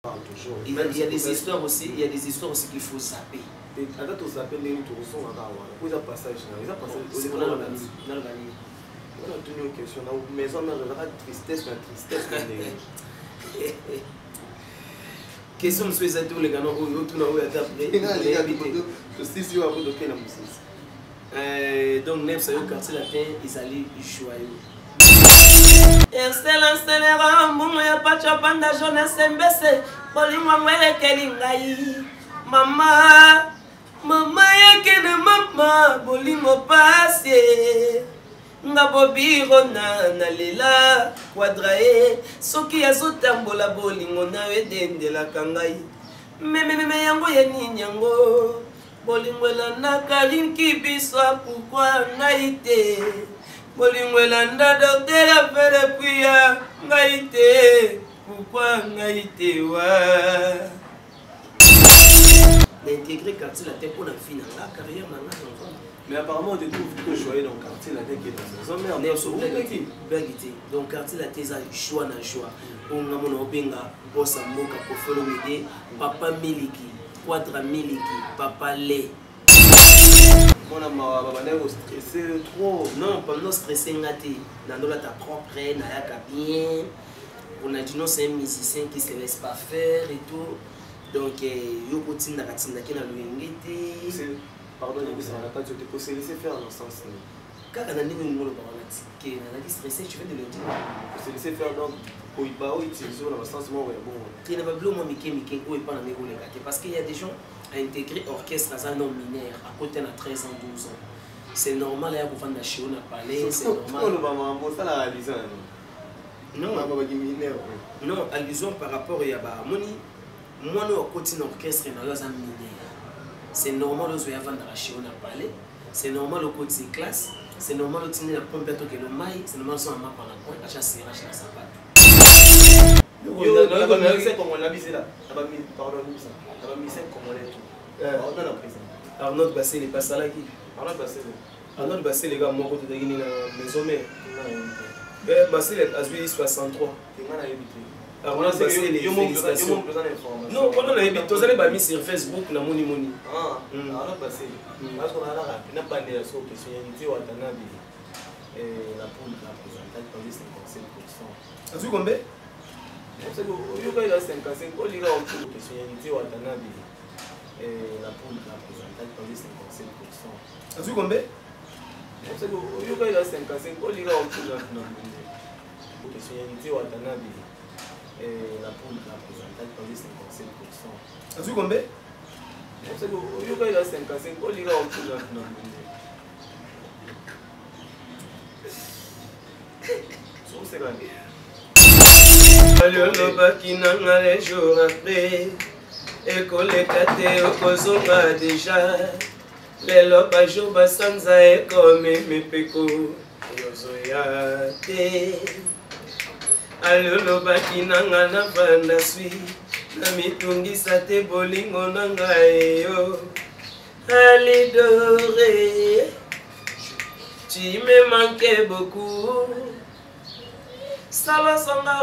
toujours. Il y a des histoires aussi, il y a des histoires aussi qu'il faut zapper. Quand tu zappes les lignes, tu ressens encore. Où est le passage? Il a passé c'est au on a une question. Mais on a tristesse, la tristesse. Question de ce que les gars ont eu tout dans le donc même ça quartier latin ils allaient joyeux. Excellence Téléra, Mouya Pachapanda jeunesse mbese, Bolimwa mwele kelingai. Mama, mama yake na mama, Bolingo passe. Ngabobiro na lela, quadrae, soki azotambola bolingo na wedende la kangai. Meme yango ya ninyango, bolingo la na Karine Kibiswa, pourquoi naite? Bolingwelanda docteur a fait le prière, ngaïté, pourquoi ngaïté wa? D'intégrer quartier la tête pour la fin de la carrière dans la zone. Mais apparemment on découvre que joyeux dans le quartier la tête qui est dans sa zone. Mais on se Bagité. Donc quartier la tête a choix na choix. On a mon obenga, bossa moka pour faire le papa miliki, quadra miliki, papa lait. On a stressé trop. Non, pas nous stresser ngati. Nandola ta propre, nayaka bien. On a dit non, c'est un musicien qui se laisse pas faire et tout. Donc, yo kotinda katinda ki na luengete. Pardon, il faut se laisser faire dans le sens. Quand on a dit que nous qui est stressé, tu fais de le dire. Il faut se laisser faire donc. Au Ibao, il utilise dans le sens où bon. Il n'y a pas de bleu, Mickey, ou pas dans les parce qu'il y a des gens à intégrer orchestre à un nom mineur à côté de 13 ans, 12 ans. C'est normal, là, pour faire la chienne à parler, c'est normal. Non, allusion par rapport à Yaba. Moi, nous, à côté de l'orchestre, nous avons un mineur. C'est normal, nous avons la chienne à parler. C'est normal, au côté de classe. C'est normal, au côté de la pompe, que le maïs. C'est normal, nous avons un point, à chaque serrage, la sapate. Arnaud Bassé, il est pas ça là qui Arnaud Bassé, les gars, moi, quand tu es dans la maison, mais Bassé, il a 63. Arnaud Bassé, il est félicitations. Non, quand on a évité, vous allez mis sur Facebook, la Moni Moni. Ah, Arnaud Bassé. Parce qu'on a pas de question, il y a la poule représentante dans les 57%. As-tu combien? Il y a 55%, il y a Watanabe, la poule représentante dans les 57%. As-tu combien? Il y a 55%, il y a Watanabe, la poule représentante dans les 57%. As-tu combien? Il y a 55%, il y a le baki nanga les jours après ekoleka te okozonga déjà lelo bajo basanza ekome mipeko yozoya te alolo baki nanga na banda swi na mitungisa te bolingo nanga eyo alidore tu me manquais beaucoup. Salo songa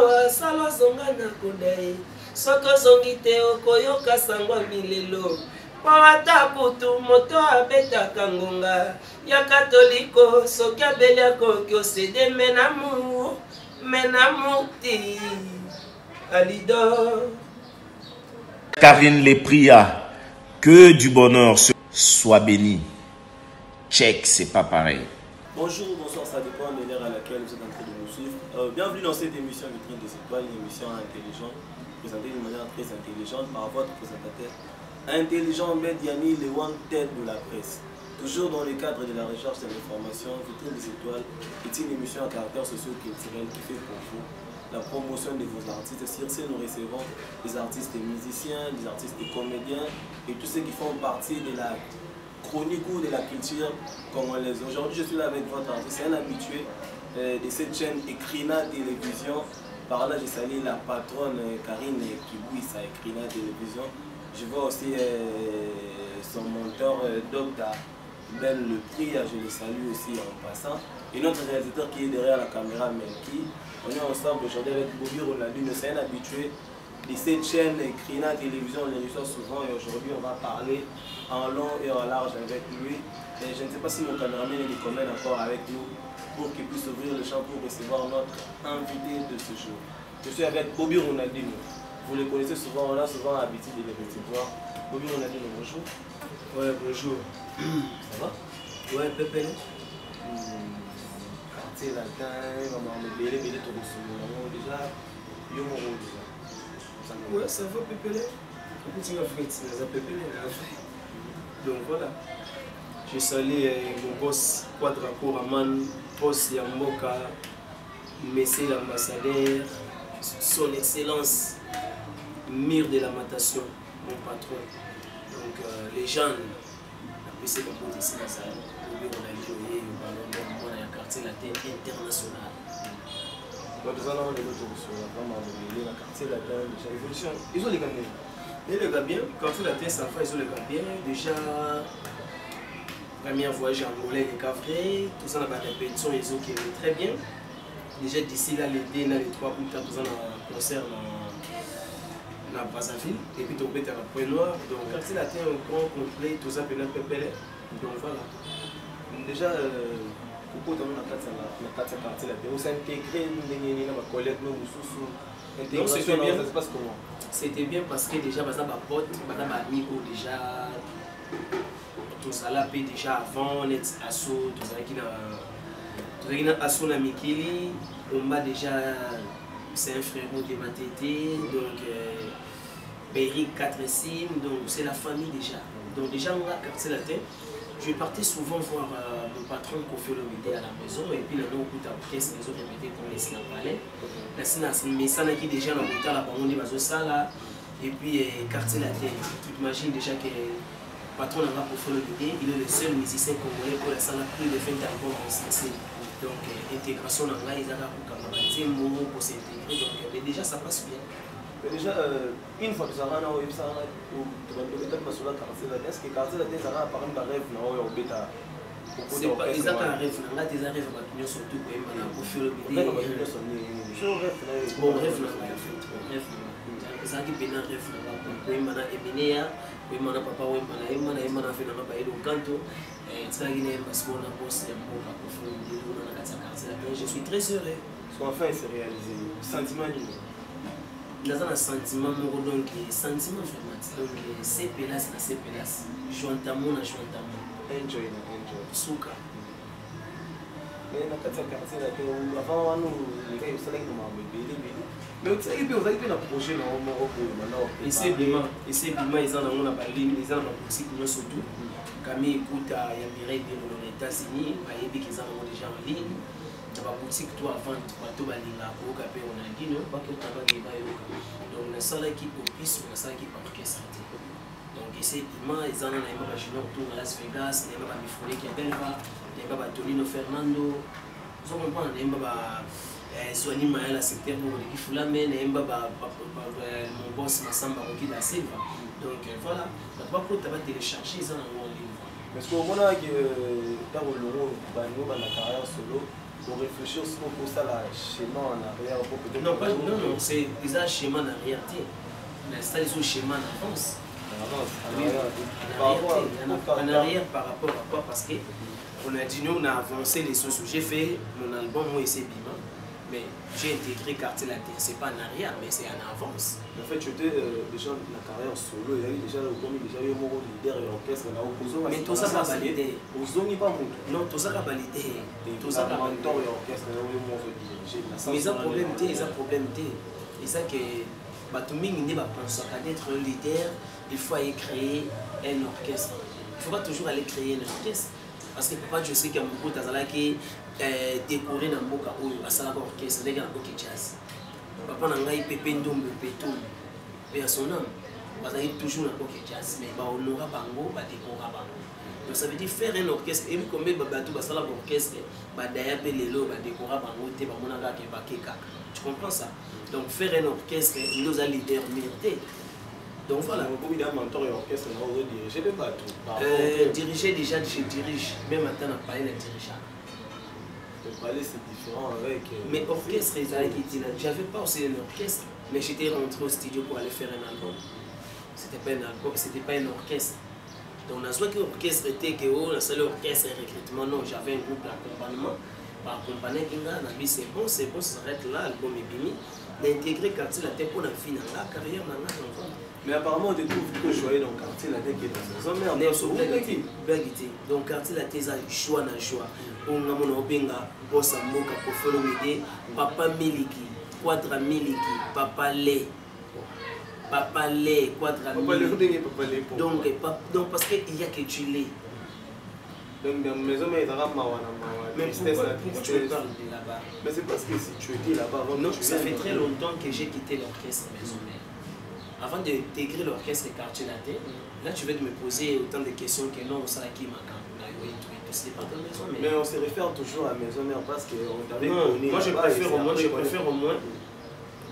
na kodai. Soko zongite okoyoka sangwa milelo. Pawata kutu moto abeta kangonga. Ya katoliko soki abeli akokyo sede menamu ti. Alido. Karine les pria que du bonheur soit béni. Check, c'est pas pareil. Bonjour, bonsoir, ça dépend de l'heure à laquelle vous êtes en train de nous suivre. Bienvenue dans cette émission Vitrine des Étoiles, une émission intelligente, présentée d'une manière très intelligente par votre présentateur intelligent Mediani, le one tête de la presse. Toujours dans le cadre de la recherche et de l'information, Vitrine des Étoiles est une émission à caractère socio-culturel qui fait pour vous la promotion de vos artistes. Sur ce, nous recevons des artistes et musiciens, des artistes et comédiens et tous ceux qui font partie de la chronique ou de la culture congolaise. Aujourd'hui, je suis là avec votre artiste, c'est un habitué de cette chaîne Ekrina Télévision. Par là, je salue la patronne Karine Kibwisa Ekrina Télévision. Je vois aussi son monteur Dr. Ben Le Prix, je le salue aussi en passant. Et notre réalisateur qui est derrière la caméra, Melki. On est ensemble aujourd'hui avec Bobby Ronaldinho, c'est un habitué cette chaîne créée à la télévision, on les reçoit souvent et aujourd'hui on va parler en long et en large avec lui. Et je ne sais pas si mon caméraman est combien encore avec nous pour qu'il puisse ouvrir le champ pour recevoir notre invité de ce jour. Je suis avec Bobby Ronaldinho. Vous le connaissez souvent, on a souvent l'habitude de les recevoir. Bobby Ronaldinho, bonjour. Ouais, bonjour. Ça va? Ouais, Pépé. Quartier latin, maman, mais belé, tout déjà. Yo, mon rôle déjà. Ouais, ça va, Pépé. Donc voilà. Je salue mon boss Quadraco Raman, boss Yamboka, Messie l'ambassadeur, son excellence, Mire de la Matation, mon patron. Donc les gens, la PC comme on ici, ça on a joué au quartier latin international. Nous allons les autres sur la quartier latin, déjà l'évolution. Ils ont les gars bien. Et les gars bien, quartier latin, ça fait, ils ont les gars bien. Déjà, premier voyage angolais et Cavray, tout ça dans la répétition, ils ont qui est très bien. Déjà d'ici là, l'été, les 3 août, tout ça dans un concert dans Brazzaville. Et puis on peut être à Point Noir. Donc, quartier latin, un grand complet, tout ça, peut être pépélé. Donc voilà. Déjà, pourquoi on a quartier latin? Vous s'intégrez, nos collègues, nos sous intégration, ça se passe comment? C'était bien parce que déjà, madame ma pote, madame ma amie, déjà. Tout ça là, déjà avant, on est assaut, tout ça qui n'a assaut na Mikili, on m'a déjà, c'est un frère de ma tété, donc Eric 4 Sim, donc c'est la famille déjà. Donc déjà, on a quartier latin. Je partais souvent voir mon patron Kofi Olomide à la maison, et puis là, on a caisse les autres répétés pour laisser la palais. Là, mais ça n'a qui déjà dans le temps, là, on est ça là, et puis quartier latin. Tu t'imagines déjà que patron n'a pas pour faire le BD, il est le seul musicien congolais pour la salle plus de 20 albums en français. Donc, intégration dans là, ils ont pour s'intégrer. Donc, mais déjà, ça passe bien. Mais déjà, une fois que ça va, on est-ce que quartier latin, ça va apparaître un rêve au bêta? C'est pas ils ont un rêve, là, ils ont un rêve surtout pour faire le BD. Bon, rêve, ça qui peut un rêve, oui, mon papa, oui, mon fait dans le canto. Je suis très heureux. Enfin, c'est réalisé. Sentiment dans un sentiment, donc sentiment vraiment. Donc, c'est pélas, c'est pélas. Chouantamon, chouantamon. Enjoy. Souka. Mais dans le quartier, avant, les gars, ils sont là, ils m'ont mais vous avez un projet au Maroc maintenant. Et c'est bien, ils ont dans la boutique, surtout. Camille écoute, il y a Mireille aux États-Unis, ils ont déjà en ligne. Il y a une boutique tout à vendre, tout à l'île, on a dit, non, pas que le tabac est là. Donc, la seule équipe au plus, la seule équipe orchestre. Donc, c'est bien, ils ont un junior tour à Las Vegas, il y a un Mifole qui est Belva, il y a un Tonino Fernando. Vous comprenez, il y a Soigny Maël, secteur pour l'équipe Foulamène, et mon boss Massamba Rocky da Silva. Donc voilà, tu vas télécharger ça dans mon livre. Parce qu'au moment où tu as la carrière solo, on réfléchit aussi pour ça, le schéma en arrière. Non, c'est un schéma en arrière. L'installer ce schéma en avance. En arrière par rapport à quoi? Parce qu'on a dit, nous, on a avancé les choses. J'ai fait mon album, moi, c'est Bima. Mais j'ai intégré quartier latin, c'est pas en arrière, mais c'est en avance. En fait, tu étais déjà dans la carrière solo, il y a eu déjà le mot leader et l'orchestre là où mais tout ça va valider. Aux n'est pas mon. Non, tout ça va valider. Tout ça va mentor et l'orchestre là où moi je diriger. Mais ils ont problème, ils ont problème. Et ça que Batuming n'est pas pensé qu'à être un leader, il faut aller créer un orchestre. Il ne faut pas toujours aller créer un orchestre. Parce que papa, je sais qu'il y a beaucoup de gens qui décoré dans Boka ou à Salaka orchestre, les gars qui jazz. Papa n'a pas pépé ndombe pétou, personnel. Parce qu'il est toujours dans Boka jazz, mais on n'aura pas un décorer bango. Donc ça veut dire faire un orchestre. Et puis combien de bateaux à Salaka orchestre, d'ailleurs les lots, décorer bango, t'es pas mon aga qui va keka. Tu comprends ça? Donc faire un orchestre, nous allons leader mérité. Donc voilà. Beaucoup de mentor et orchestre, on va diriger des bateaux. Diriger déjà, je dirige. Même maintenant, on a parlé de dirigeant. Le palais, c'est différent avec. Mais orchestre, j'avais pas aussi un orchestre. Mais j'étais rentré au studio pour aller faire un album. C'était pas un album, c'était pas un orchestre. Donc, on a soit que l'orchestre était que la seule orchestre et recrutement, non, j'avais un groupe d'accompagnement. Par accompagner Kinga, c'est bon, ça s'arrête là, l'album est fini. D'intégrer quartier la tête pour la fin de la carrière, mais apparemment, on découvre que je voyais dans le quartier la tête qui est dans son mère. Donc, quartier la tête, c'est choix na choix. On a mon obenga, bossa moka, pour faire le papa Miliki, Quadra Miliki, papa Lé. Papa lait, Quadra Miliki. Donc, parce qu'il y a que tu l'es. Donc, dans la maison, il y a un mawa. Mais pourquoi tu me parles de là-bas? Mais c'est parce que si tu étais là-bas avant. Non, ça fait très longtemps que j'ai quitté l'orchestre maison mère. Avant d'intégrer l'orchestre quartier latin, là tu vas me poser autant de questions que non, ça qui m'a c'est pas de maison mère. Mais on se réfère toujours à maison mère parce qu'on t'avait connu. Moi je préfère au moins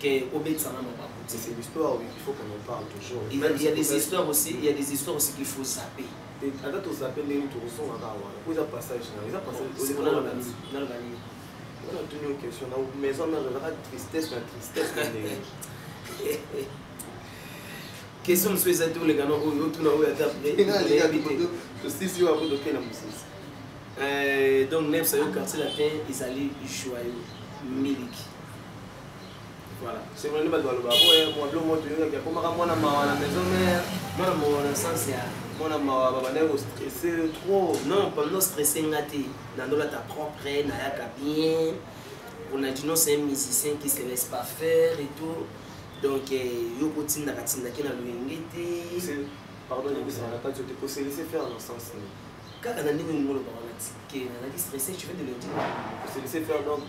que Obed Sana m'a pas coûté. C'est l'histoire, oui, il faut qu'on en parle toujours. Il y a des histoires aussi, qu'il faut zapper. À date, on s'appelle les tourissons à Rawa. Où est-ce passage? C'est pour l'organisme. On a tenu une question. Maison mère, tristesse. Question de ce que les gars ont eu tout le monde. Donc, même si le quartier latin, ils allaient joyeux, Miliki. Voilà. C'est vrai que moi, stressé trop. Non, pas nous stresser, dans ta propre, bien. On a dit non, c'est un musicien qui ne se laisse pas faire et tout. Donc, yo continue à se pardon, il faut se laisser faire dans le sens. Quand on a dit que on a stressé, tu fais de le dire. Il faut se laisser faire donc.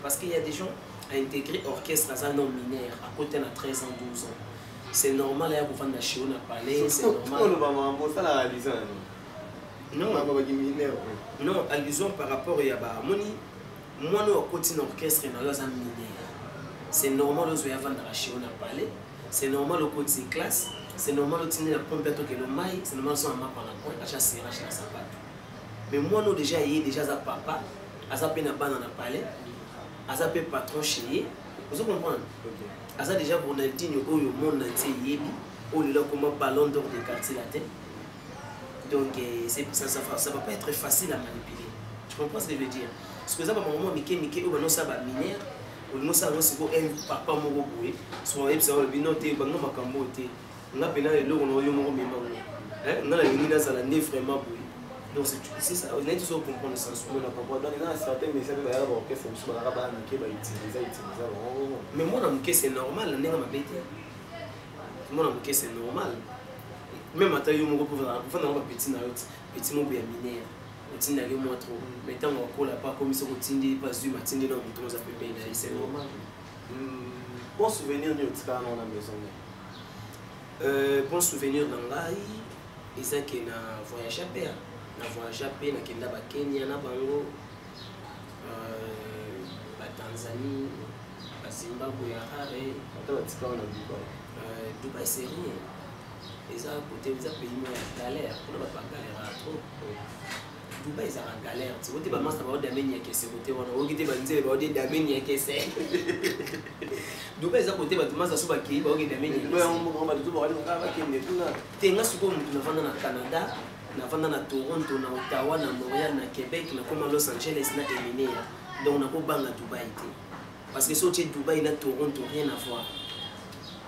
Parce qu'il y a des gens à intégrer orchestre à non mineur à côté de 13 ans, 12 ans. C'est normal, il y a beaucoup de choses à parler. C'est normal. Non, allusion par rapport à Moni. Moi, nous, à côté de l'orchestre, nous avons un mineur. C'est normal, nous avons vendre la chose à parler. C'est normal, au côté de classe. C'est normal, au côté de la pompe, le maille. C'est normal, nous avons un map à la pointe, à chaque serrage dans sa patte. Mais moi, nous déjà, il y a déjà un papa, il y a un palais, il y a un patron chez lui. Vous comprenez? Il y a déjà Ronaldinho, il y a le monde entier, il y a comme un ballon d'or de quartier latin. Donc, ça ne va pas être facile à manipuler. Tu comprends ce que je veux dire? Parce que ça, maman, Mickey, on ça va mineur, on ça un papa moroboé, soit un binoté, on a peine à l'eau, on a eu mon mémoire. On a une mise à la nez vraiment bouée. Donc c'est ça, on a toujours compris le sens. On a compris. Dans les certains messages, il y a un orchestre qui va utiliser. Mais moi, c'est normal, on est dans ma bête. Moi, c'est normal. Même à taille, on peut faire un petit mot bien mineur. On tient d'aller moins trop. Mais tant qu'on n'a pas comme ça, on tient des pas du matin, c'est normal. Bon souvenir de dans la maison. Bon souvenir dans l'aïe, et ça qui est un voyage à paix. Na voyage à paix, na Kenya, Kenya, na Bango, Tanzanie, Zimbabwe, Harare. Dubaï, c'est rien. Et ça, côté des pays, il y a galère. On n'a pas galère trop. Dubaï, ils ont une galère. Tu vois, tu vas m'en des amis qui sont côté, on a dit des amis qui sont. Dubaï, ils ont côté, tu m'as dit qui ont des amis qui sont. Tu es là, tu vas au Canada. Na Toronto, na Ottawa, na Montréal, na Québec, na comme Los Angeles, na éliminé. Donc on a pas bang à Dubaï. Parce que si tu es Dubaï, na Toronto, rien à voir.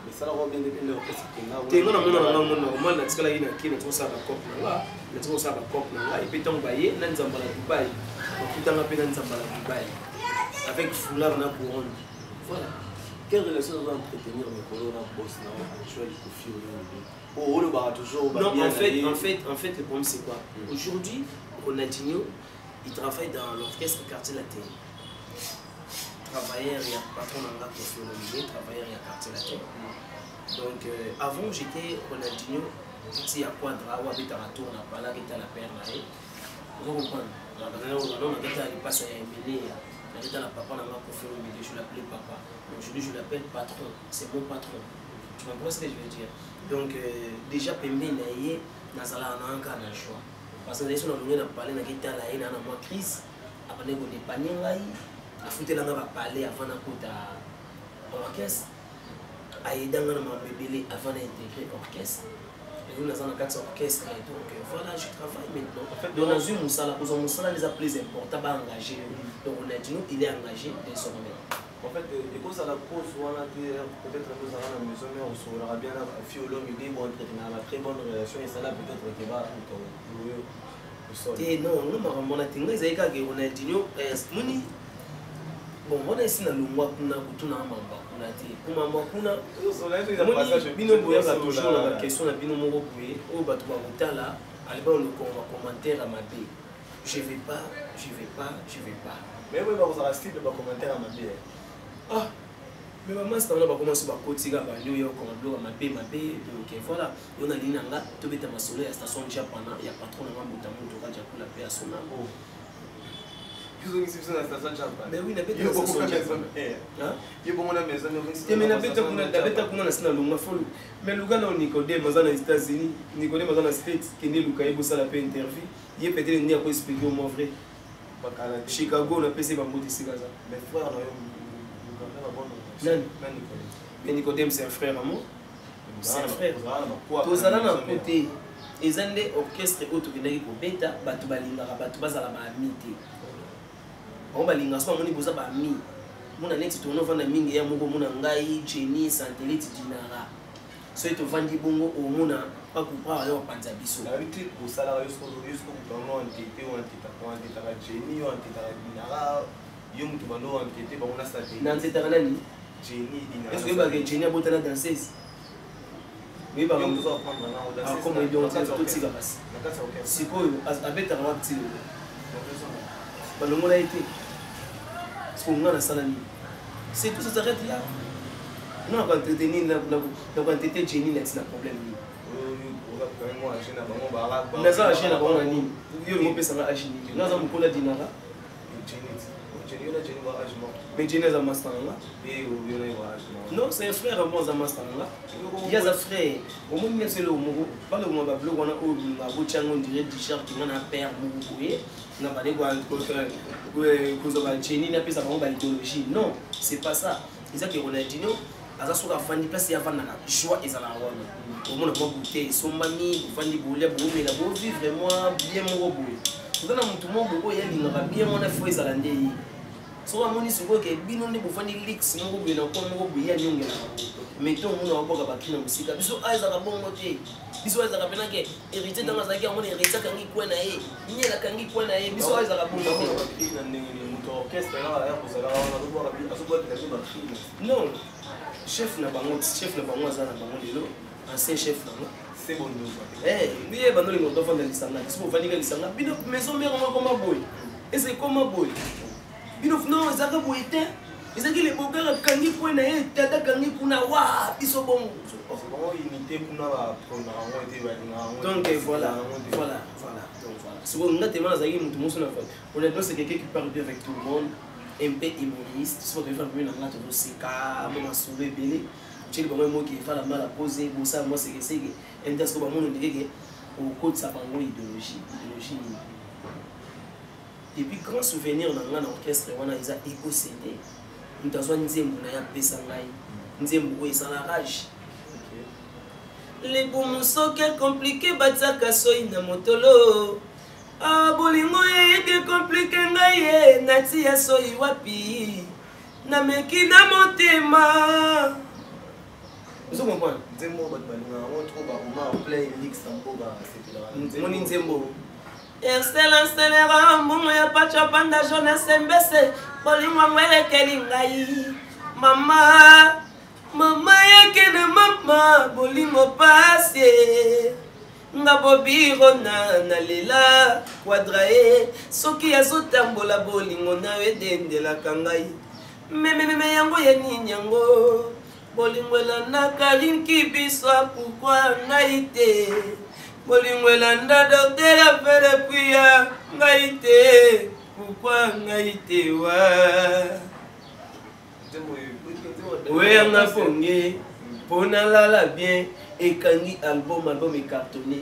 Mais ça va bien dépendre de l'orchestre. Non, moi, je suis là, qui est trop ça à Cop, et puis on va y aller, on va à Dubaï. On va à Dubaï. Avec foulard, na couronne. Voilà. Quelle relation doit entretenir mes collègues dans Boss, actuel Kofi Non, en fait, le problème c'est quoi? Aujourd'hui, Ronaldinho, il travaille dans l'orchestre quartier latin. Travailleur, il y a patron dans la Kofi Olomide, travailleur, il y a quartier latin. Donc, avant, j'étais Ronaldinho, petit à Quadra, ou habite à la tour, on a parlé avec la père. Vous comprenez? On a passé à Emile. Je l'appelais papa. Aujourd'hui, je l'appelle patron. C'est mon patron. Tu comprends ce que je veux dire? Donc, déjà, Pembe Naye, Nazala a un cas de choix. Parce que les gens ont parlé de la crise. Après, on a dépanné, afutelanga bapale avant nakota orchestre aidanga na mabebele avant d'intégrer orchestre et nous avons un orchestre et donc voilà je travaille maintenant en fait on a vu Moussala les a plus important à engager donc on a dit nous il est engagé désormais en fait et cause à la pause on a peut-être nous allons à la maison mais on saura bien la fiolo mais bon on a très bonne relation et ça là peut-être que va et non on a tinga ezalika ke Ronaldinho moni bon on a ici na longwa kuna kutuna mamba kuna te kumamba kuna bino boyaka toujours la question na bino moko boye o bato ba kotala aliba le commentaire à mabe je vais pas mais oui ba vous style ba commentaire à mabe ah mais maman c'est on va commencer par kotika ba yo yo comme bloc mabe donc voilà on a ligne nga to beta masolo ya station japana ya patron na mbuta muntu ka jakula pe ya sona mais oui, il y a beaucoup de maisons. Il y a beaucoup de maisons. Mais il y a beaucoup de maisons. Mais le gars, Nicodème, aux États-Unis, Nicodème, aux States, qui est le cas où ça l'a fait interview. Il y a peut-être une idée à expliquer au moins vrai. Chicago, on a passé par Moutici Gaza. Mais frère, mais Nicodème, c'est un frère à moi. C'est un frère. Tous allons à côté. Ils ont des orchestres autorisés pour bêta, batu balingara, batu bazala ba amité. On va linga soit moni boza ba mi mona next to no vanda mingi ya moko mona ngai Jenny satellite dinara so to vandi bongo o mona pa kupra yo panza biso la vite au salaire jusqu'au bango entité ou entité ka Jenny ou entité ka dinara yo mutu bando entité ba mona satellite na entité ka nani Jenny dinara est-ce que ba Jenny abotana danseuse oui ba on doit prendre là danseuse comme ils ont tout tika basi sikoyo abeta wa ptilo ba longo la été c'est tout ça s'arrête là. Non, on va entretenir, on va entretenir Jenny, c'est un problème. Mais Jenny est un master. Non, c'est un frère à moi, un master. Il y a un frère. Au moins, c'est le mot. Pas le mot, on a on dirait Richard qui a père. Non, c'est pas ça. Ils ont dit Ronaldinho, à ce moment où place il y a choix et ça la au monde a goûté son mami, Fanny Boulet, mais la beau vivre vraiment bien mon beau. Tout le monde il a bien mon affaire ça l'année. So a moni siko ke bino ne bofandi leaks ngo bino ko ngo buya nyongela meto mona oboka bakina musika biso aiza ka bongo te biso aiza ka penake hérité dans la zaki amone hérité kangi kwena ye nyela kangi kwena ye biso aiza ka bongo te na ndenge muto orchestre là ya kozala na lobo ka bi asobo te la ba non chef na bango azana bango lelo ancien chef na no c'est bon nous biye bando le moto fanda lisanga biso bofandi ka lisanga bino maison mère ngo koma boy et c'est comment boy bino non ezaka boite ezaki le bokara kangi kwena ye tata kangi kuna wa biso bongo unité kuna ba prona ngo ete ba nga donc voilà donc voilà si vous n'avez pas zaki mutu moso na fa honnêtement c'est quelqu'un qui parle bien avec tout le monde un peu humoriste si vous devez faire bien na to sika mo masube belé tsheli bango mo ki fa la mala poser bon ça moi c'est que c'est indesko ba mono ndike au côté sa bango idéologie et puis grand souvenir dans l'orchestre on a ils a égo CD nous t'assoit nzembo na ya pesa ngai nzembo ça la rage les bons soke compliqué batsaka soyi na motolo ah bolingo ye compliqué ngai nati ya soyi wapi na meki na motema vous comprenez nzembo bat balinga on trouve ba roma en plein leaks tambo ba c'est mon nzembo excellence telera mbongo ya pacha panda jeunesse mbese bolingo ngwele kelingai mama mama yake na mama bolingo pase nga bobiro na lela quadrae soki azotambola bolingo na wedendelaka ngai meme yango ya nini yango bolingo elandaka linki biso pourkui ngai te bolingo elanda docteur afele kuya ngai te pourkui ngai te wa oyanga ponge pona lala bien ekangi album ecartonné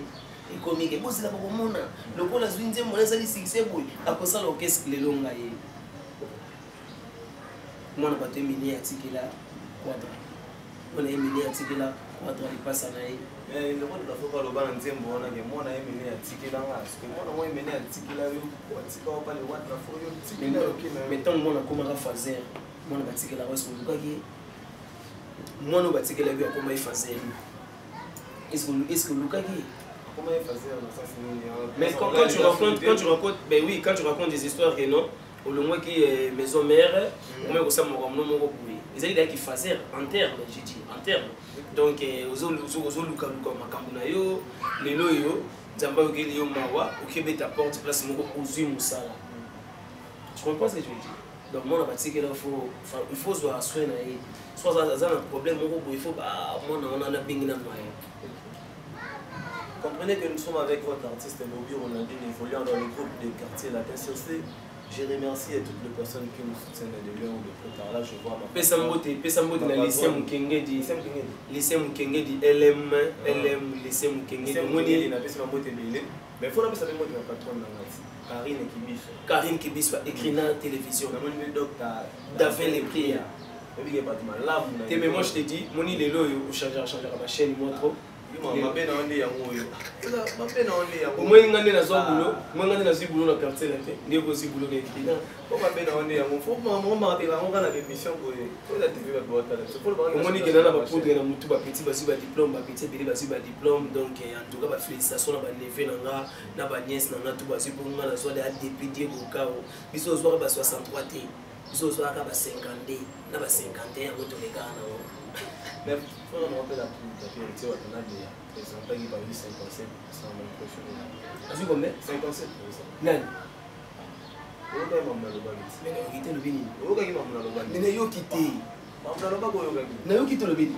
ekomi ke bozela komona lokola zwi nzembo ezali succès boy akosala orchestre lelo ngai Moi, on a pas terminé à Tikela Quadra. On a terminé à Tikela Quadra, il passe à Naï. Mais le monde de la fois, le ban Nzembo, on a dit, moi, on a terminé à Tikela. Parce que moi, on a terminé à Tikela, on pas le watt, la fois, Tikela. Mais tant que moi, on a commencé à faire, moi, on a Tikela, moi, on a Tikela, comment il faisait. Est-ce que Lukaki? Comment il faisait dans ça? Mais quand tu racontes, ben oui, quand tu racontes des histoires que non, au moins qui est maison mère, au moins ça mon nom ils allaient qui faisaient interne, j'ai dit interne. Donc aux luka makambuna yo, les loyo, zamba okeli yo mawa, okebe ta porte place moko ozu musala. Tu comprends ce que je veux dire? Donc moi on a bâti que là il faut soit soigner soit ça un problème il faut bah moi on a bingi na moyen. Comprenez que nous sommes avec votre artiste Lobby Ronaldinho évoluant dans le groupe des quartiers latin COC. Je remercie toutes les personnes qui nous soutiennent de l'heure ou de plus tard. Là, je vois ma Pesambote na lycée Mukenge di LM, lycée Mukenge di Moni na Pesambote belé. Mais il faut la savoir que ma patronne Karine Kibiswa écrit dans la télévision. Na moni docteur David les prières. Mais moi je te dis, mon idée là, je change ma chaîne, moi trop. Au moins, il y a un boulot dans le quartier. Il y a aussi boulot dans le quartier. Au moins, il y a un diplôme. Donc, en tout cas, félicitations à mes neveux, à ma nièce, à tout le monde. À la député au cas où. Ils sont 63 T. Ils sont 50 D. Ils sont 51 mais il faut nous rappeler la priorité on a des représentants qui parlent 57 sans même prochaine. As-tu combien? 57. Non. On va même le bali. Mais on quitte le bini. On va même le bali. Mais yo quitté. On va le bali. Na yo quitte le bini.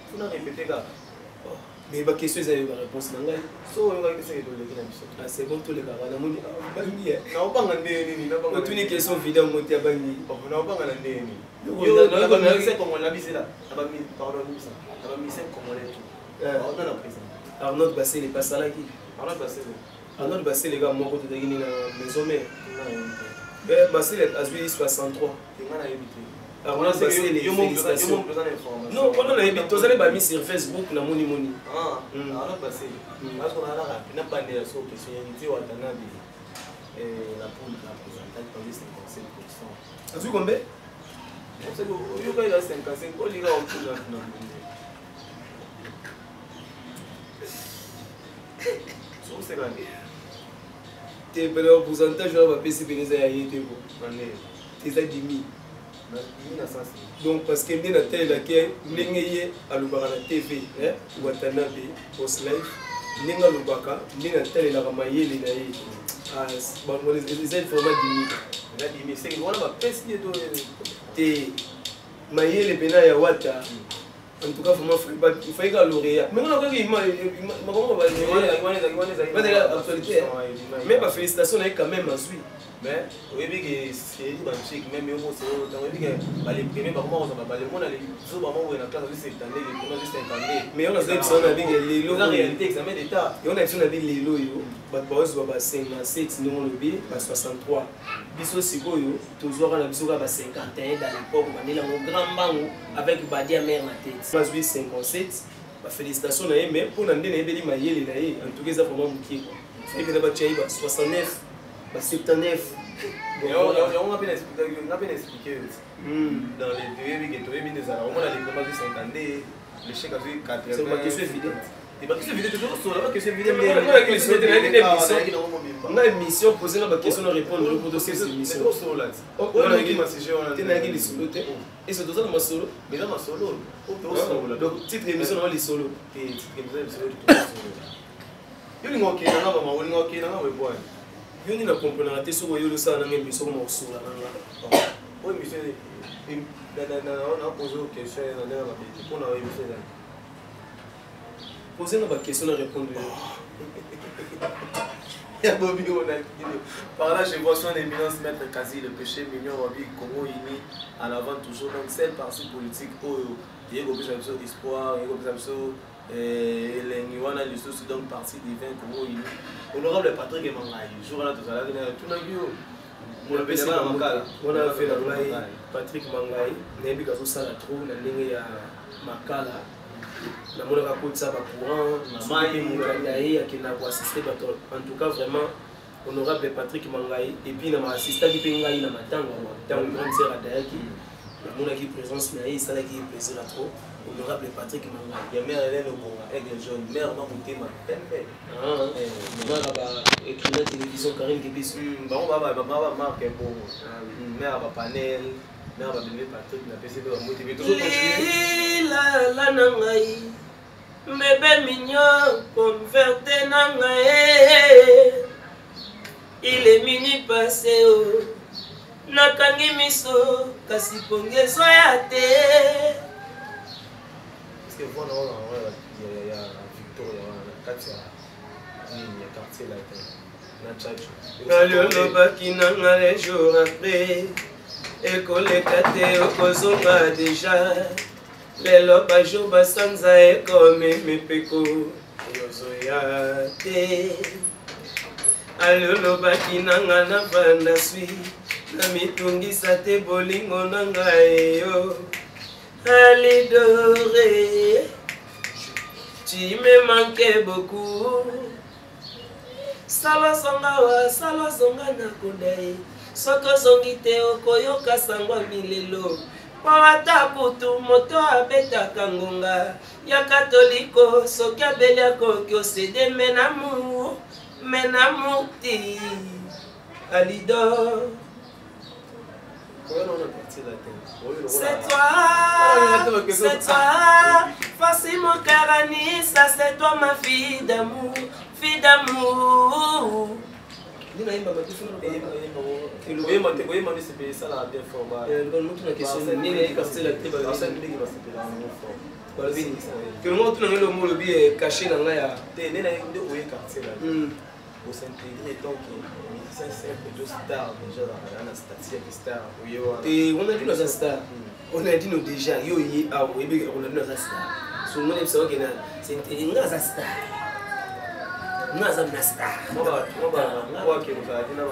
Faut na répéter là. Mais ba question c'est la réponse nanga. So on va essayer de le dire. Ah c'est bon tous les gars na moni bangi. Na obanga ndeni na banga. Tu ni question vidéo monter bangi. Na obanga ndeni. Yo na c'est comme on l'a visé là. Abami pardon ça. Abami c'est comme on l'a tout. On a la présence. Arnaud Bassé les passe là qui. Arnaud Bassé les gars moi côté de Guinée na maison mère. Ben Bassé les Azui 63. Ngana habité. Arnaud Bassé les félicitations. Non, on a habité tous allez ba mis sur Facebook na moni. Ah, Arnaud Bassé. Parce qu'on a là na pas de so question unité wa tanabi. La poule la présentante pour 57%. Azui combien? C'est que yo ga ila 55 ko liga on peut là. C'est grave. Tes pourcentage va passer bénéfice à yété bon. C'est ça 10 000. Donc parce que bien la télé laquelle n'engayé à l'ubara la TV, ou à Tanabe, post live, n'enga l'ubaka, bien la télé la ramaillé les naïs. Ah, bon, les aides format 10 000. 10 000, c'est que voilà ma peste de t'es maillé les pénales à Wata. En tout cas, il faut que lauréat. Mais on a mais pas félicitations quand même à suivre. Mais oui, que c'est même les premiers parents, on va les mots, les autres mamans, on a classe cette année, les premiers 5 années. Mais on a besoin de les lots. La réalité, examen d'état. Et on a besoin de les lots. On va 57, nous on le B, 63. Biso Sigoyo, toujours on a besoin de 51 dans l'époque, on est dans grand banc avec Badia mère na tête. 57, félicitations, mais pour nous, on a des maillets, en tout cas, ça vraiment beaucoup. Il y a 69. 79. On a bien expliqué dans les deux on a les premiers 50 les chèques à 80. C'est pas question évidente. C'est pas question évidente, toujours pas question évidente. On a une mission posée dans la question de répondre pour dossier cette émission. On a une solo. Et c'est dans ma solo. Mais dans ma solo. Donc titre émission dans les solos. Yo ni na comprendre te so yo le sa na ngemi so mo so la nga. Oui monsieur on a posé une question na na pour na émission là. Poser na question na répondre. Ya Bobby on a par là je vois son éminence maître Kazi le péché mignon Bobby Congo uni en avant toujours donc celle parti politique au Diego Bisamso espoir Diego Bisamso les Niwana les sources donc parti divin Congo uni honorable Patrick Mangaï jour là tout ça là tout na bio On a fait la Patrick Mangai, Nebi Kazo Salatro, la ligne à Makala. La monnaie à côté ça va courant, Maï, Mouraï, qui n'a pas assisté. En tout cas, vraiment, honorable Patrick Mangai. Et puis, il m'a assisté à Pengaï, il m'a tant une grande sœur à Daïki. La monnaie qui présence, mais ça qui est plaisir à trop. Honorable Patrick Mangai. Il y a mère Hélène au Congo, avec les jeunes, mère m'a monté ma peine. Écrit la télévision, Karine Kébis. On va marquer bon. Mère va panel. Mère va donner Patrick, la PCB va motiver. Toujours continuer. La nangai, bébé mignon, comme verte nangai. Il est mini passé au nakangi miso, kasi pongezo ya te. Parce que voilà, il y a Victoria, il y a Katia, il y a quartier là, Alio baki nanga les jours après. École kate okozonga déjà. Lelo bajo basanza ekome mepeko yozoya te. Alio baki nanga na banda sui. Na mitungisa te bolingo nanga yo. Alidoré, tu me manquais beaucoup. Salo songa na kodai. Soko zongi te okoyoka sangwa milelo. Pawata putu moto abeta kangonga. Ya katoliko soki abeli akoki osede menamu ti. Alidor. C'est toi, voici mon cœur à Nice, c'est toi ma fille d'amour, fille d'amour. Pour s'intégrer tant que musicien simple de star déjà dans la statue de star. Et on a dit nos stars. On a dit nous déjà yo yi a on a dit nos stars. Sur mon épisode que c'est une star. Nous avons une star. Moi que vous avez dit na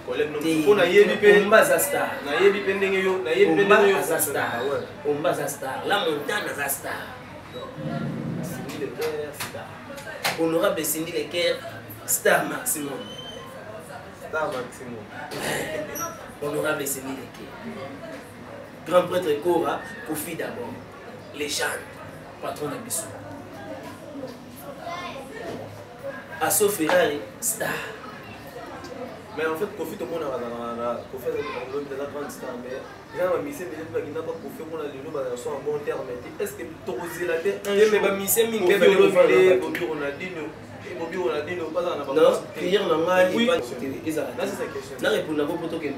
collègue non on a yebi pe on base star. Na yebi pe ndenge yo na yebi pe ndenge yo star. On base star. La montagne na star. Cindy Lecker star. Honorable Cindy Lecker star maximum. Star maximum. Honorable Cindy Lecker. Grand prêtre Kora, Kofi d'abord. Les gens, patron d'Abisso. Asso Ferrari, star. Mais en fait, Kofi, tout le monde a Kofi est la grande star. Mais il y a un monsieur qui n'a pas Kofi, on a le nom de son bon terme. Est-ce que tu as la tête? Il y a un monsieur qui n'a pas Ronaldinho. Non, hier on a oui. Là c'est sa question. Là répondre à votre bien. Là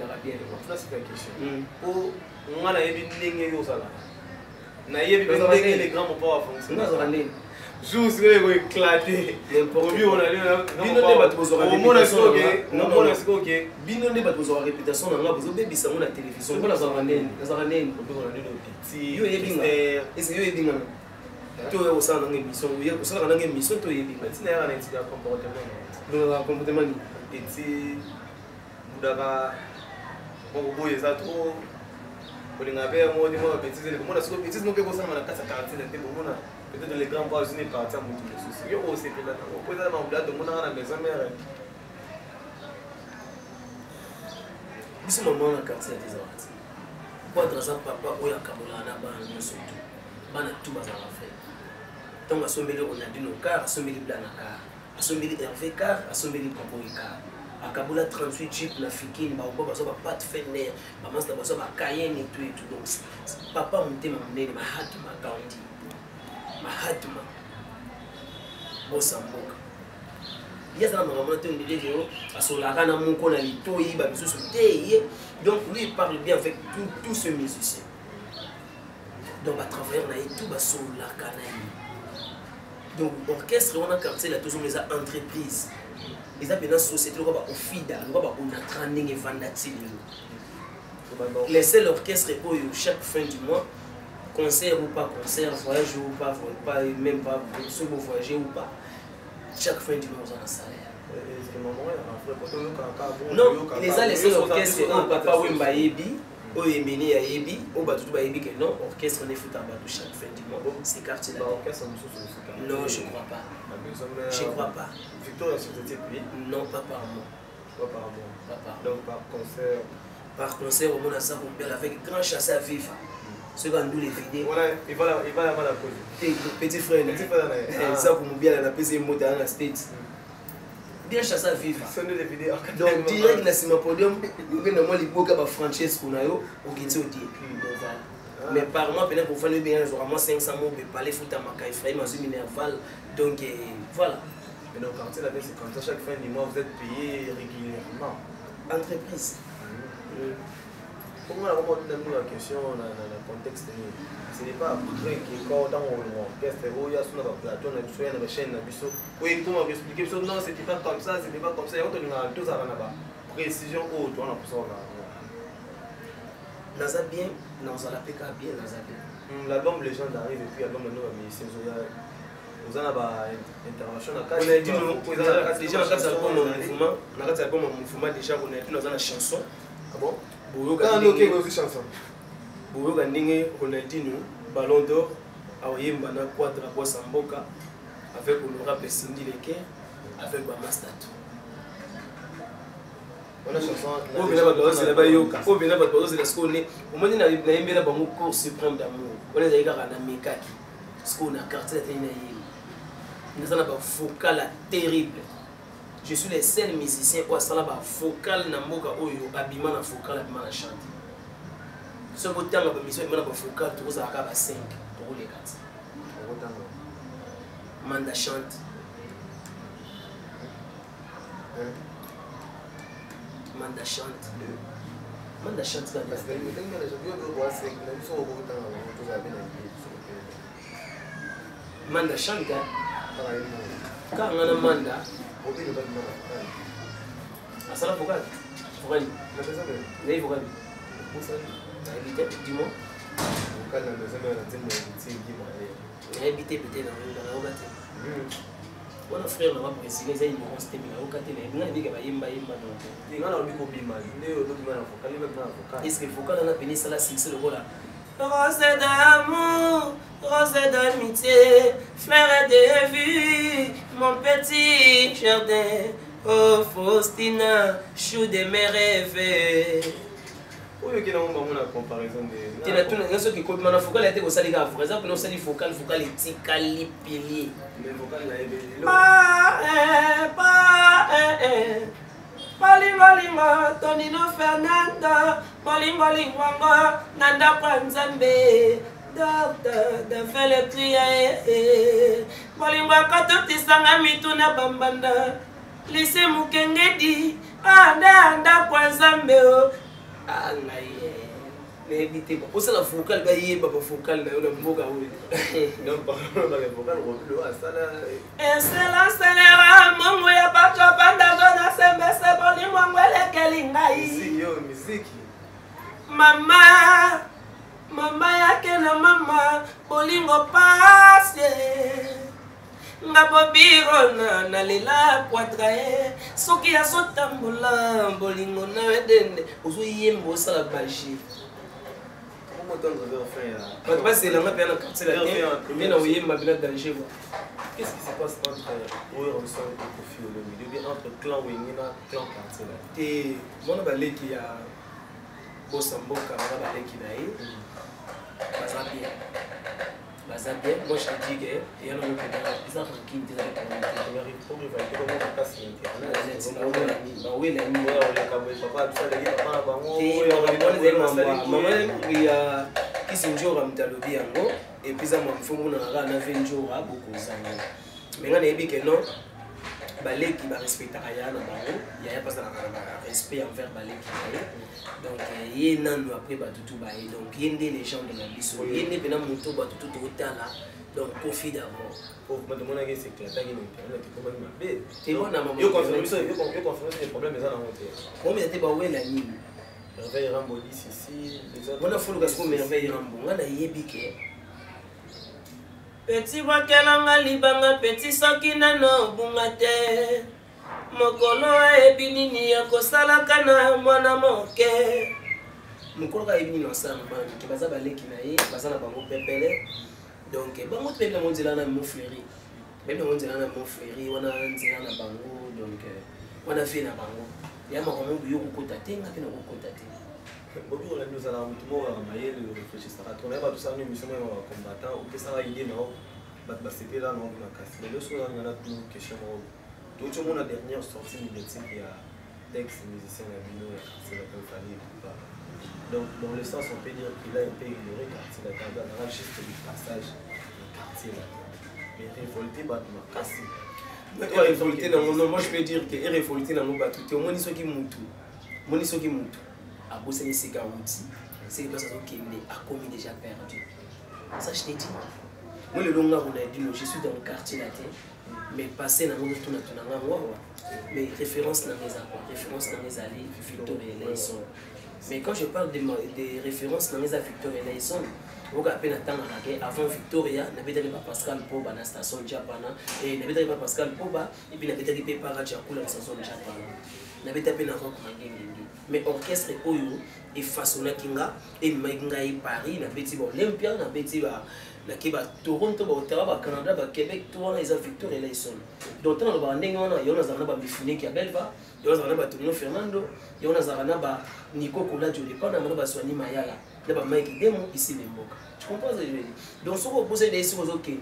c'est ta question. Pour on a yebi ndenge yo sala. Na yebi ndenge les grands pas fonctionner. Juste que éclater. N'importe on a bino ne ba tozora réputation. Bino ne ba tozora réputation na nga bozo bebisa mo na télévision. Bona za randene, za randene. Si yo yebinga. Est-ce yo yebinga? Tu es au sein d'une émission, tu es au sein d'une émission, tu es un comportement. Dans un comportement. Et si vous avez un trop, vous avez un mot de bêtise, vous avez un bêtise, vous avez un peut-être les grands pas unis partir à mon souci. Yo aussi peut-être on peut aller en blade de mon à la maison mère. Biso maman na quartier des arts. Pour être papa oya kabola na ba no surtout. Bana tout bazala fait. Donc, assombé on a dit nos cars, assombé Blanaka, assombé Hervé car, assombé Papoy car. À Kabola 38 chips, la fikine, bah, on va pas te faire nerf, maman, ça va pas Cayenne et tout et tout. Donc, papa, on t'a emmené, ma hâte, ma county, ma hâte, ma Bossamboka. Il y a ça, ma maman, tu me dis, à Solarana, mon con, à l'itoï, bah, donc, lui, il parle bien avec tous ces musiciens. Donc, à travers, on a tout, bah, Solarana. Donc, l'orchestre, on a quartier, là, toujours les entreprises. Les appels société, on va au FIDA, on va au training et vendatil. Laissez l'orchestre chaque fin du mois, concert ou pas concert, voyage ou pas, même pas, si vous voyagez ou pas, chaque fin du mois, on a un salaire. Non, les a laissé l'orchestre au papa Wemba Yebi, au Yemeni à Yebi, au Batouba Yebi, que non, orchestre on est foot à Batou chaque fin du mois. C'est quartier là. Non, je crois pas. Je crois pas. Victor a sauté puis non, pas par mois. Pas par mois. Pas par donc par concert. Par concert, au monde à ça, on avec grand chasseur à vivre. Ceux qui ont nous les vidéos. Voilà, il va la mal à cause. Petit frère, ça pour nous bien la PC mot dans la state. Bien chassé à vivre. Donc direct dans ce podium, nous avons les beaux gars franchise qu'on a eu au Guinée au dire. Mais par mois peut-être pour faire le bien, j'aurai 500 mots pour parler foot à ma Ephraim à Minerval. Donc voilà. Mais donc quand c'est comme ça chaque fin du mois vous êtes payé régulièrement. Entreprise. Comment on a la question dans le contexte, ce n'est pas après que quand dans l'orchestre, il y a un plateau, on a une chaîne, oui, comment expliquer ça? Non, c'était pas comme ça, c'était pas comme ça. On a deux ans là-bas. Précision haute, on a pour ça. Dans un bien, dans un PK bien, dans un bien. L'album Légende arrive et puis l'album de nous, mais c'est vous en avez une intervention à on a dit nous, déjà on a fait l'album en mouvement, on a fait l'album en mouvement déjà, on a fait dans la chanson. Ah bon? Boyoka ndenge Ronaldinho Ballon d'Or aoyemba na quadra kwa Samboka avec honorable Cindy Leker avec Bamastato. On a chanson o bina ba doze la bayoka o bina ba doze la skone o moni na yembela ba mo cours suprême d'amour on les aika na mekaki skone na quartier la tena yimba nous avons un vocal terrible. Je suis le seul musicien qui a un vocal na mboka oyo abima na vocal abima na chante. Ce que tu as une mission, tu as un vocal, tu as 5, pour les 4. Manda chante. Manda chante. Manda chante. Manda chante. Quand on a manda, ça la vocal. Vocal. Les vocal. Dis-moi. Vocal dans les habité peut-être dans la Ogate. On a frère, on va préciser, ils vont rester dans la Ogate. On a dit qu'il y a yemba est-ce que le vocal on a péné ça là, c'est le rôle là. Rose d'amour, rose d'amitié, fleur de vie, mon petit jardin. Oh Faustina, chou de mes rêves. Oui, il y a une comparaison de... Il y a tout le monde qui compte maintenant. Vocal était au saliga. Par exemple, nous sommes vocal est ticali pili. Le vocal là est Bolingo, Tonino Fernando, Bolingo, Nanda Pranzambe, Docteur, de faire le prier. Bolingo, quand tu t'isanga mituna bambanda, lycée Mukengedi, Anda Pranzambe. Ah, mais évitez pas. Pour ça, la vocal, il y a un vocal, il y a un vocal. Non, pas le vocal, le et c'est la scélérat, mon moyen pas trop pendant c'est bon, il m'a musique. Maman, yake na mama, bolingo passe. Nga bobiro na lela quatrae, soki ya sotambola, bolingo na wedende, ozo yembo sala baji. C'est la main la quartier la danger. Qu'est-ce qui se passe entre Oyeronson et Kofi Olomide, entre clan Wengina et clan quartier là? Et mon abalé qui a Bosamboka, mon abalé qui n'a eu, Bazabien, moi je te dis qu'il y a un autre qui est tranquille, qui kisinjora mtalobi yango et puis ça mfumu na na venjora beaucoup zango mais ngana yebi que non baleki ba respecta aya na bango ya pas na respect envers baleki donc yé nanu après ba tutu ba et donc yende les gens de la biso yende bena moto ba tutu totala donc Kofi d'abord pour me demander c'est que la internet comment il m'a et on a yo confirmer les problèmes ça na monter comment il était ba ouais la nuit Merveille Rambo ici, on a fait le gascon Merveille Rambo, on a yébike. Petit wakelanga libanga, petit sakina no bungate. mokolo ayebi nini akosalaka na mwana moke mokolo ayebi nini asala na mwana moke baza baleki na ye baza na bango pepele donc bango mpe nango nzela na mofleri mpe nango nzela na mofleri wana nzela na bango donc wana vie na bango ya makambo yo kokota te nga mpe nakokota te bobi olandi ozala motu moko kaka mayele orefléchissaka tona yeba tosala no émission moko ya combattant opesaka idée nao bato basepela nango makasi lelo so ozangana tino question moko touti omona dernière sortie médiatique ya ex musicien na bino ya quartier latin fali epupa donc dans le sens on peut dire qu'il a un peu ignoré quartier latin azalaka juste du passage na quartier latin mais révolté bato makasi révolté nango moi je peux dire que révolté nango bato te omoni soki mutu abosani sika wuti c'est place azokende akomi déjà perdu ça je t'ai dit moi le longa on a dit je suis dans le quartier latin mais passé na ngoto tuna ngwa mais référence na mes quoi référence na mes allées Victor et Layson mais quand je parle des références na mes Victor et Layson on a peine attendre avant Victoria na betali ba Pascal Poba na station Japana et na betali ba Pascal Poba et puis na betali pe para Chakula na station Japana na betali pe na rock mangengi mais orchestre oyo et façonnaki nga et mainga et Paris na beti ba Olympia na beti ba na kiba Toronto ba Ottawa ba Canada ba Québec tout wana ils ont Victor et Layson donc dans le banding wana yona zana ba Mifune ki Belva yona zana ba Tonino Fernando yona zana ba Nico Kola Joli pa na ba Swani Mayala na ba Mike Demo ici les Mboka tu comprends ce que je veux dire donc si vous posez des choses au Kenya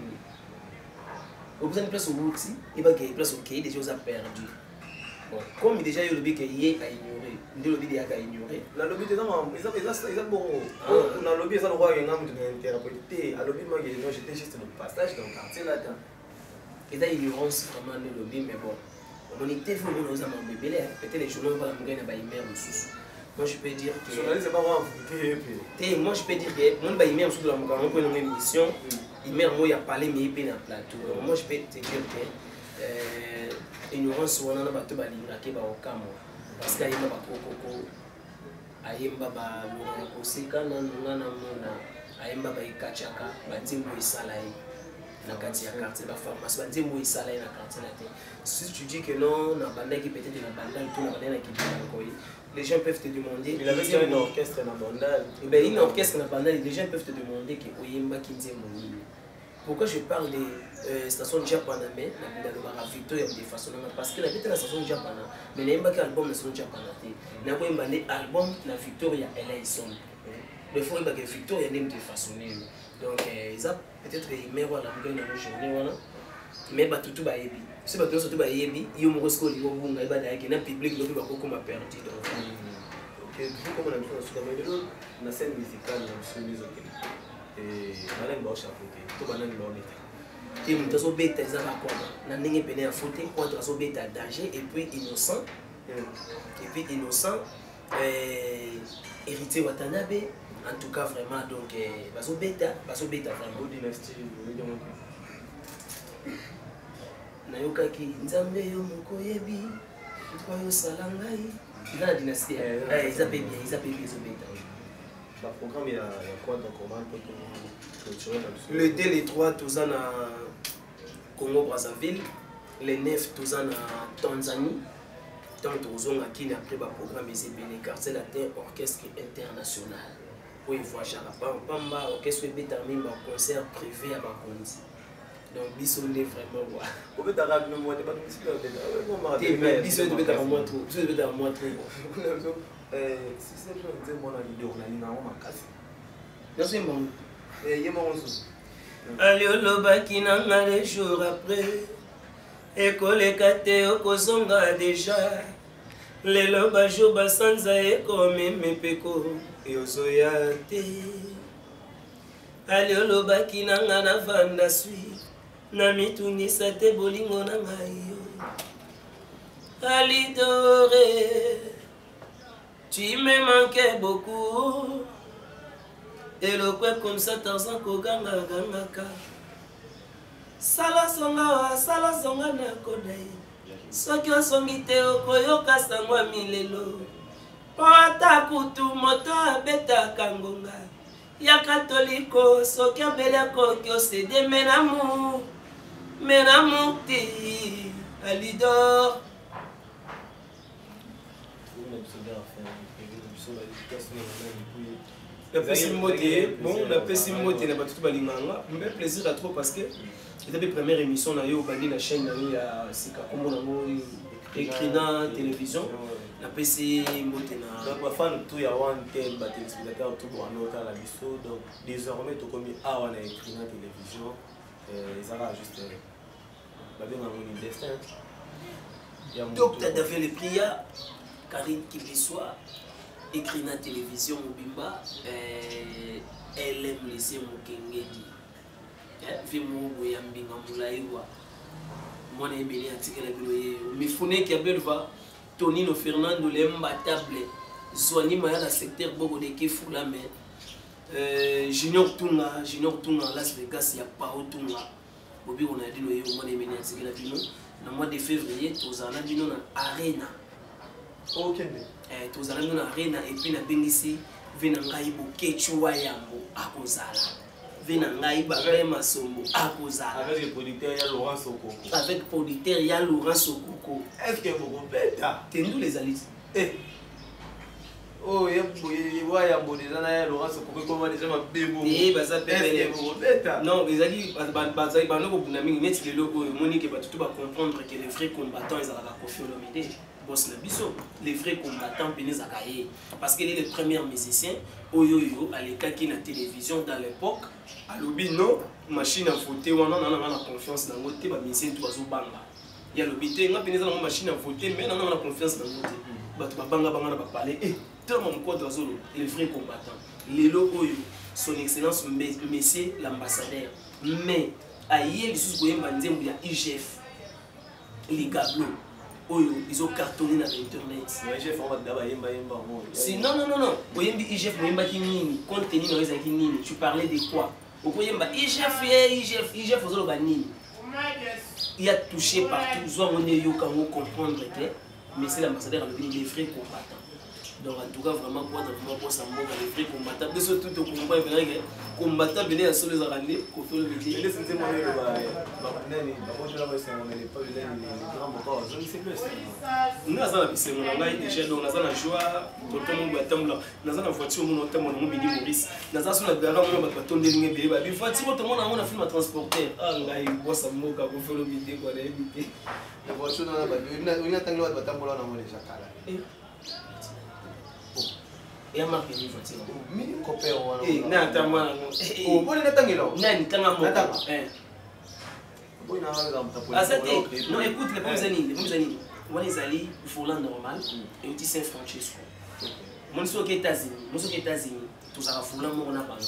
vous posez une place au Wuti et ba une place au Kenya des choses à perdu bon comme déjà il le dit que hier a ignoré il le dit a ignoré la lobby des hommes ils ont bon on a lobby ça le roi ngam de thérapeute a lobby moi j'étais juste dans le passage dans le quartier là-dedans et là ignorance vraiment le lobby mais bon on était fou on nous a mon bébé là peut-être les journaux pas la mugana ba imer sous moi je peux dire que journaliste pas vraiment moi je peux dire que mon ba imer sous la mugana pour une émission imer moi il a parlé mais il est dans plateau moi je peux te dire que ignorance wana na bato balingaki ba okamo parce que ayemba bakokoko ayemba ba lona koseka na ngana mona ayemba ba ikachaka banzimbo isala yi na kati ya quartier ba pharmacie banzimbo isala yi na quartier là. Si tu dis que non na bandaki peut-être na bandal tout na bandana ki bankoyi les gens peuvent te demander il avait un orchestre na bandal ben une orchestre na bandal les gens peuvent te demander que oyemba kinzembo nini. Pourquoi je parle des stations japonaises mais na Victoria de façon parce que la bête la station japonaise mais les mbaki album na station japonaise na ko mbane album na Victoria Layson le faut mbaki Victoria nem de façon donc ils a peut-être numéro à la bonne journée voilà mais ba tutu ba yebi c'est ba tutu ba yebi yo mo ko li obunga ba da na public lo ba ko ma perdu donc OK comme on a dit sur la mélo na scène musicale na chemise OK et malin ba chapeauté to banani ba oneta et mutu azobeta eza bakoma na ndenge pene ya faute contre azobeta danger et puis innocent héritier Watanabe en tout cas vraiment donc bazobeta vraiment dynastie nayokaki nzambe yo moko yebi oyo sala ngai eza na dynastie eza pe bien ezobeta le programme il y a quoi donc comment pour le 2 les 3 tous en Congo Brazzaville les 9 tous en Tanzanie tant tous on a qui après le programme ici bien quartier latin orchestre international où il voit Jarapa Pamba orchestre bétamine concert privé à Bakondi donc biso est vraiment quoi au fait arabe le moi pas musique mais biso de bétamine moi trop biso de bétamine moi trop si c'est bien dire mon ami de on a une arme makasi non c'est bon aliolobaki nanga les jours après ekoleka te okozonga deja lelo bajo basanza ekomeme peko yozoya te aliolobaki nanga navanda swi na mitungisa te bolingo na ngai yo alidore tu me manquais beaucoup et le quoi comme ça Tarzan koganga gangaka sala songa na kodai soki osongi te okoyoka sangwa milelo po ata kutu moto abetaka ngonga ya katoliko soki abeli akoki osede menamu te alidor la pesi moté na batutu balinganga mais plaisir à trop parce que c'était la première émission na yo bandi na chaîne na yo ya sika kombo nango écrina télévision na pesi moté na donc ba fan tout ya one tel ba téléspectateur tout bon en la biso donc désormais to komi awa na écrina télévision ça va juste ba bien mon destin Docteur David Lepria, Karine Kibisoa, écrit na télévision Mobimba, elle aime laisser mon kengedi. Vimo Boyambinga Moulaïwa. Moi, j'ai bien article la biloye. Mais Founé qui a belva, Tonino Fernando Lemba Table, Soigny Maya la secteur Bogo de Kefula, mais Junior Tunga, Las Vegas, il n'y a pas au Tunga. Bobi, on a dit, moi, j'ai bien article la biloye. Le mois de février, tous allons dans l'arena. Ok. Tous allons dans l'arena et puis na bengisi venangai bokechua yambo akozala. Venangai babema sombo akozala. Avec le producteur ya Laurent Sokoko. Avec producteur ya Laurent Sokoko. Est-ce que vous bêta? T'es nous les alices. Oh, il y a un bon déjà Laurent Sokoko comment déjà ma bébo. Baza pépé. Non, les alliés bazai banoko bunami net le logo Monique va tout comprendre que les vrais combattants ils allaient confier l'homité. Boss le biso, les vrais combattants Péné Zakaye parce qu'il est le premier musicien Oyoyo à l'écart qui na télévision dans l'époque à l'obino machine à voter on a confiance dans notre ba musicien tout azo banga. Il y a l'obité nga Péné dans machine à voter mais on a confiance dans notre bato banga banga ba parler tellement quoi d'oiseau les vrais combattants. Lelo Oyo son excellence monsieur l'ambassadeur mais aïe les sous koyemba nzembo ya IGF les gablo Oyo ils ont cartonné dans internet. IGF on va d'abord yemba si non koyembi IGF moyemba kinini contenu na eza kinini tu parlais de quoi okoyemba IGF ozolo banini il a touché partout soit on est yo quand on comprendre que mais c'est l'ambassadeur les vrais combattants. Donc en tout cas vraiment pour ça les vrais combattants de surtout au combat vrai que combattant venir à solo les arrêter pour faire le métier les sentiments le nani ba ko la ba c'est on est pas les grands moteurs je ne sais plus nous avons la c'est mon ngai déjà donc nous avons la joie tout le monde attendre nous avons la voiture mon temps mon midi Maurice nous avons sur la garage on va tomber lingue bébé bi voiture tout le monde on a film à transporter ah ngai bois ça moka pour faire le métier quoi la éviter la voiture dans la ba on a tango ba tambola na mo les chakala et marque une voiture mi copain wana na tamana oh bon na tangelo nani tanga mo bon na hala ah ça non écoute les pommes années on les alliés volant normal et aussi Saint-Francisco mon so aux États-Unis tout ça volant mo na bango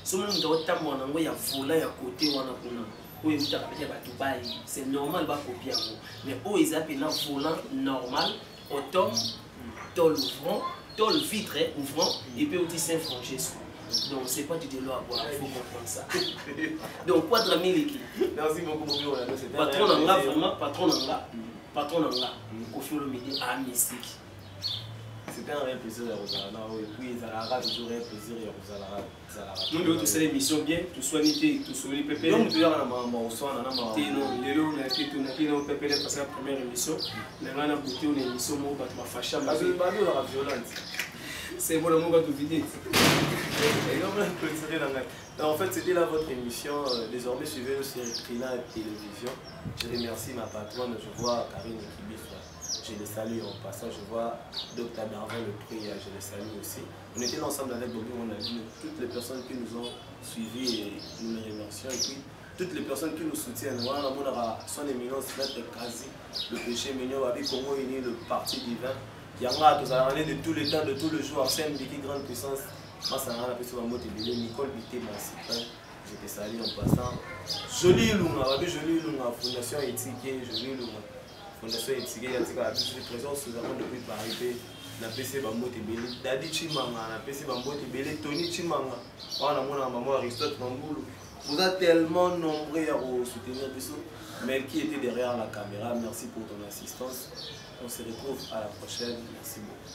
so mon ndo tambo na ngo ya volant ya côté wana kuna oyo uta ka ba Dubaï c'est normal ba copier mais o ils appellent na volant normal automne tol ouvrant tol vitre ouvrant et puis aussi Saint-Francisco. Donc c'est pas du délo à boire, il faut comprendre ça. Donc quoi de la miliki? Merci beaucoup mon patron nanga vraiment patron nanga Kofi Olomide à mystique. C'était un réel plaisir à Rosalana et puis Zalara toujours un plaisir à Rosalana. Nous devons tous ces émissions bien, tout soigner, tout soigner pépé. Donc tu as na maman soin na maman. Non, lelo na kitu na kino pépé parce que la première émission, na ngana beauté une émission mo ba tu fâcha parce que ba do la violence. C'est bon mon gars tout vidé. En fait, c'était là votre émission. Désormais, suivez-nous sur Écrina Télévision. Je remercie ma patronne. Je vois Karine Kibisoa. Je les salue en passant. Je vois Dr. Mervin Le Prix. Je les salue aussi. On était ensemble avec Bobby. On a vu toutes les personnes qui nous ont suivis et nous les remercions. Et puis, toutes les personnes qui nous soutiennent. Voilà, on aura son éminence, Maître Kazi, le péché mignon, avec Congo Uni, le parti divin. Yanga, tous allons de tous les temps, de tous les jours, Arsène Biki, grande puissance. Moi, ça m'a fait sur ma moto, Nicole Bité, ma cyprin. Je te salue en passant. Jolie Lunga, Jolie Lunga, Fondation Éthique, Jolie Lunga. Fondation Éthique, il y a une présence sous avant depuis Paris. Na PC Bambote Belé, Dadi Chimanga, na PC Bambote Belé, Tony Chimanga. On a mon maman Aristote Mamboulou. Vous êtes tellement nombreux à vous soutenir, mais qui était derrière la caméra. Merci pour ton assistance. On se retrouve à la prochaine. Merci beaucoup.